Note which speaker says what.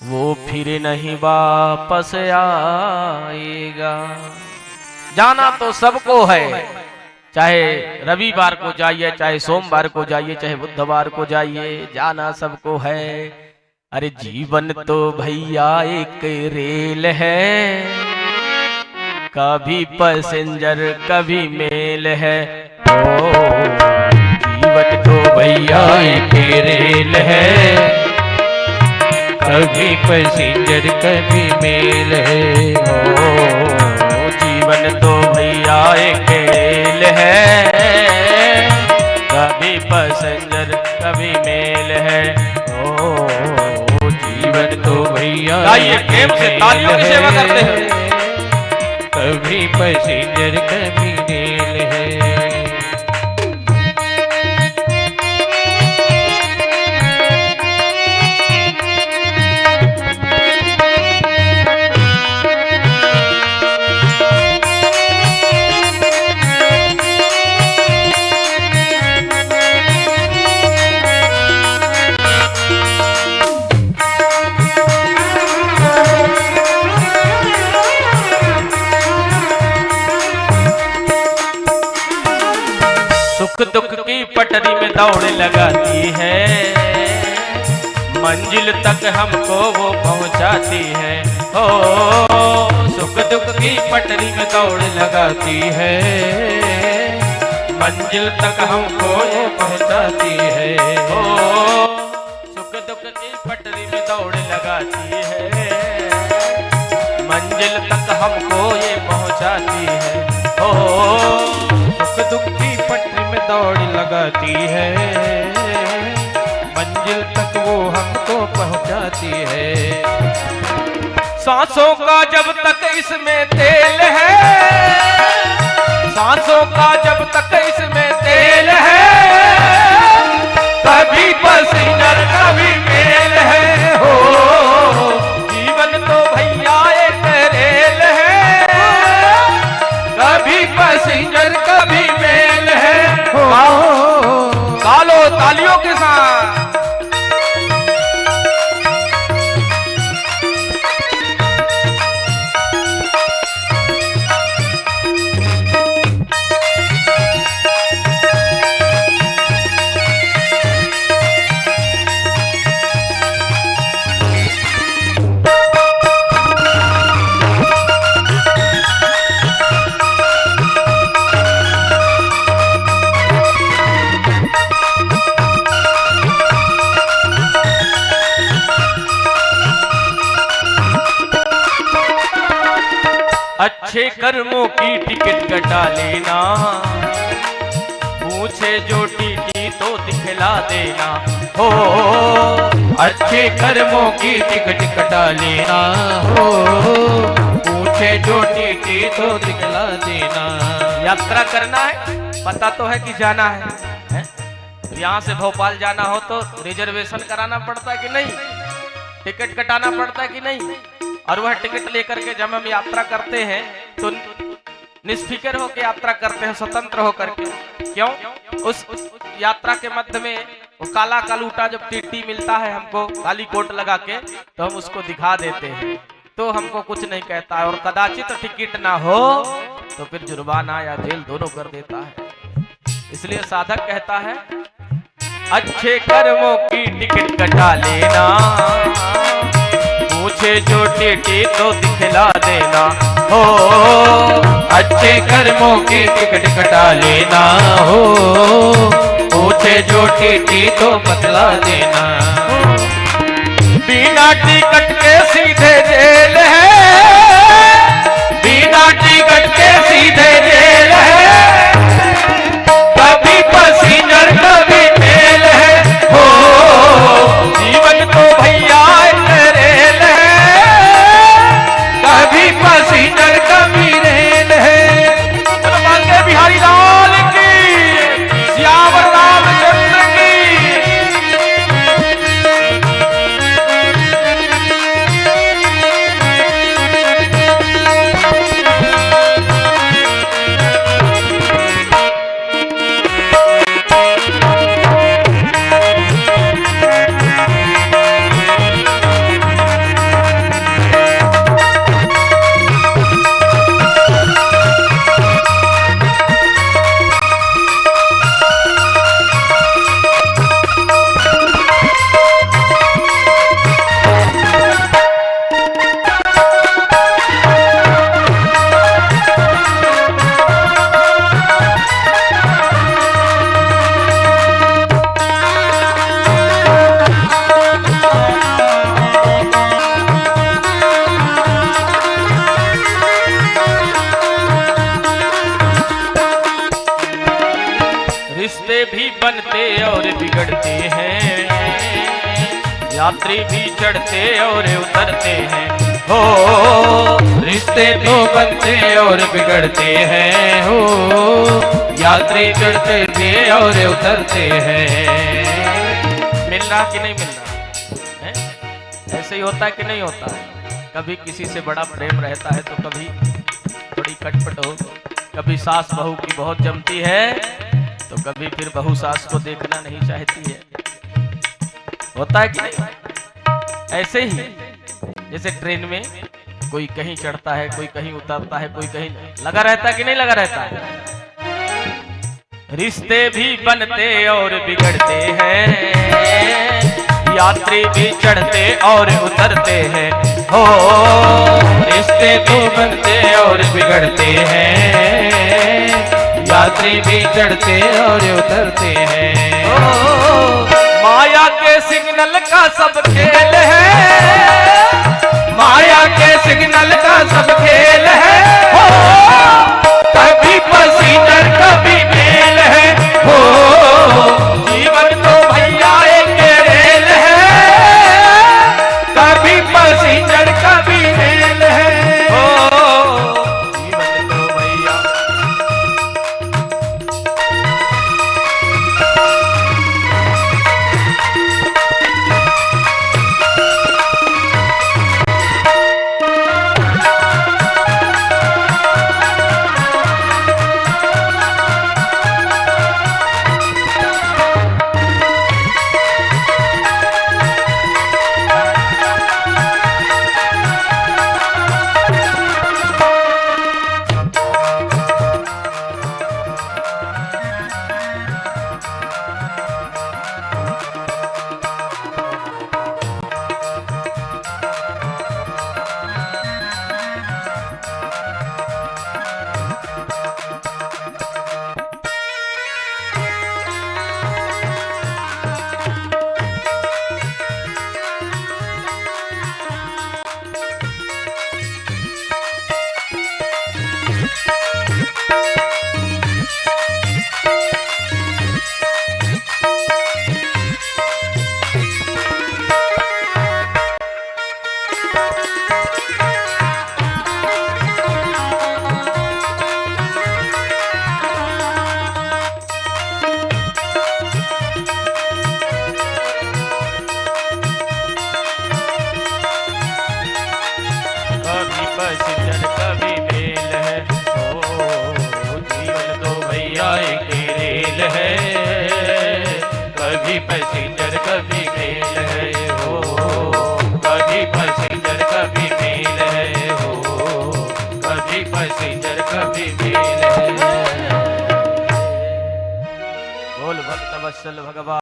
Speaker 1: वो फिर नहीं वापस आएगा। जाना तो सबको है, चाहे रविवार को जाइए, चाहे सोमवार को जाइए, चाहे बुधवार को जाइए, जाना सबको है। अरे जीवन तो भैया एक रेल है, कभी पैसेंजर कभी मेल है। ओ जीवन तो भैया एक रेल है,
Speaker 2: कभी पैसेंजर कभी मेल है।
Speaker 1: ओ जीवन तो भैया एक रेल है, कभी पैसेंजर कभी मेल है। ओ जीवन तो भैया
Speaker 2: गाइए प्रेम से तालियों की सेवा करते हैं।
Speaker 1: कभी पैसेंजर कभी मेल है। सुख दुख की पटरी में दौड़ लगाती है, मंजिल तक हमको वो पहुंचाती है। ओ सुख दुख की पटरी में दौड़ लगाती है, मंजिल तक हमको वो पहुंचाती है। ओ सुख दुख की पटरी में दौड़ लगाती है, मंजिल तक हमको ये पहुंचाती है। ओ सुख दुख की पटरी में दौड़ लगाती है, मंजिल तक वो हमको पहुंचाती है। सांसों का जब तक इसमें तेल है, सांसों का जब तक इसमें तेल है, कभी पैसेंजर कभी मेल है। हो जीवन तो भैया एक रेल है, कभी पैसेंजर कभी मेल है। तालो तालियों के साथ। अच्छे कर्मों की टिकट कटा लेना, पूछे जो टीटी तो दिखला देना। हो अच्छे कर्मों की टिकट कटा लेना, हो पूछे जो टीटी तो दिखला देना। यात्रा करना है, पता तो है कि जाना है? यहाँ से भोपाल जाना हो तो रिजर्वेशन कराना पड़ता है कि नहीं, टिकट कटाना पड़ता है कि नहीं। और वह टिकट लेकर के जब हम यात्रा करते हैं तो निष्फिक्र होकर यात्रा करते हैं, स्वतंत्र होकर के। क्यों? उस यात्रा के मध्य में वो काला कालूटा जब टीटी मिलता है हमको, काली कोट लगा के, तो हम उसको दिखा देते हैं, तो हमको कुछ नहीं कहता है। और कदाचित टिकट ना हो तो फिर जुर्माना या जेल दोनों कर देता है। इसलिए साधक कहता है अच्छे कर्मों की टिकट कटा लेना, पूछे जो टीटी तो दिखला देना। हो अच्छे कर्मों की टिकट कटा लेना, हो पूछे जो टीटी तो बतला देना। बिना टिकट के सीधे जेल है, बिना टिकट के सीधे जेल है, कभी पैसेंजर कभी मेल है। हो जीवन तो भैया रेल है, कभी पैसेंजर कभी रेल है। चलो बिहारी लाल की, श्यावर रामचंद्र की। यात्री भी चढ़ते और उतरते हैं हो, रिश्ते तो बनते और बिगड़ते हैं हो, यात्री चढ़ते भी और उतरते हैं। मिल रहा कि नहीं मिल रहा है? ऐसे ही होता है कि नहीं होता है? कभी किसी से बड़ा प्रेम रहता है तो कभी थोड़ी खटपट हो, कभी सास बहू की बहुत जमती है तो कभी फिर बहू सास को देखना नहीं चाहती है। होता है कि नहीं? ऐसे ही जैसे ट्रेन में कोई कहीं चढ़ता है, कोई कहीं उतरता है, कोई कहीं लगा रहता है कि नहीं लगा रहता है? रिश्ते भी बनते और बिगड़ते हैं, यात्री भी चढ़ते और उतरते हैं हो, रिश्ते तो बनते और बिगड़ते हैं, यात्री भी चढ़ते और उतरते हैं हो। माया के सिग्नल का सब खेल है, माया के सिग्नल का सब खेल है हो, कभी पैसेंजर कभी मेल है हो, जीवन तो भैया एक रेल है, कभी पैसेंजर कभी मेल है हो, जीवन तो भैया। पैसेंजर कभी मेल है ओ, जीवन दो भैया एक रेल है, कभी पैसेंजर कभी मेल है हो, कभी पैसेंजर कभी मेल है हो, कभी पैसेंजर कभी मेल है। बोल भक्त वत्सल भगवान।